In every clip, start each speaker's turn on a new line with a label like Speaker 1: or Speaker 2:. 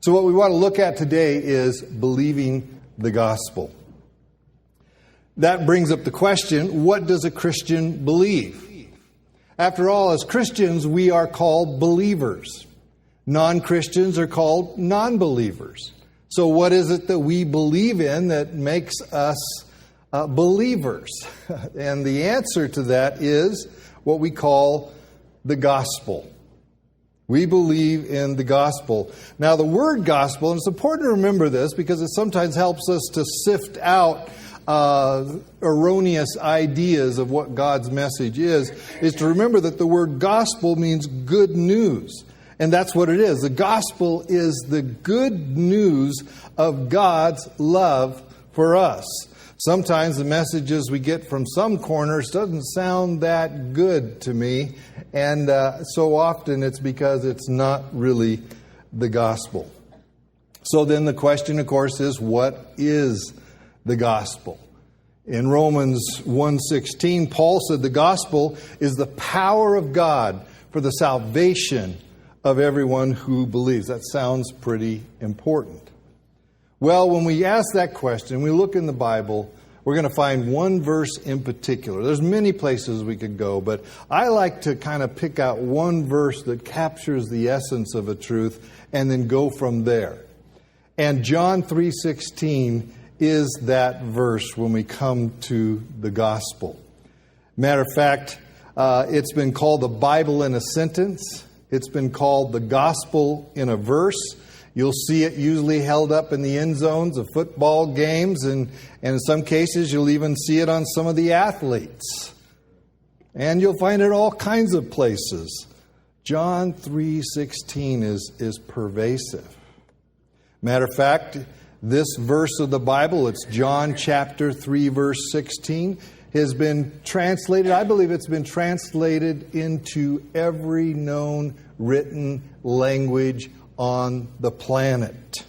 Speaker 1: So what we want to look at today is believing the gospel. That brings up the question, what does a Christian believe? After all, as Christians, we are called believers. Non-Christians are called non-believers. So what is it that we believe in that makes us believers? And the answer to that is what we call the gospel. We believe in the gospel. Now, the word gospel, and it's important to remember this because it sometimes helps us to sift out erroneous ideas of what God's message is to remember that the word gospel means good news. And that's what it is. The gospel is the good news of God's love for us. Sometimes the messages we get from some corners doesn't sound that good to me. And so often it's because it's not really the gospel. So then the question, of course, is what is the gospel? In Romans 1:16, Paul said the gospel is the power of God for the salvation of everyone who believes. That sounds pretty important. Well, when we ask that question, we look in the Bible, we're going to find one verse in particular. There's many places we could go, but I like to kind of pick out one verse that captures the essence of a truth and then go from there. And John 3:16 is that verse when we come to the gospel. Matter of fact, it's been called the Bible in a sentence. It's been called the gospel in a verse. You'll see it usually held up in the end zones of football games, and in some cases you'll even see it on some of the athletes. And you'll find it all kinds of places. John 3:16 is pervasive. Matter of fact, this verse of the Bible, it's John chapter 3, verse 16, has been translated, I believe it's been translated into every known written language on the planet.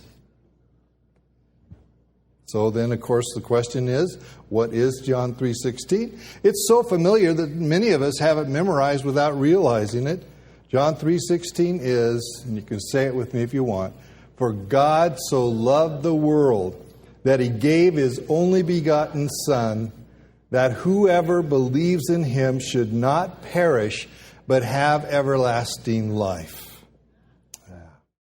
Speaker 1: So then, of course, the question is, what is John 3:16? It's so familiar that many of us have it memorized without realizing it. John 3:16 is, and you can say it with me if you want, for God so loved the world that He gave His only begotten Son, that whoever believes in Him should not perish, but have everlasting life.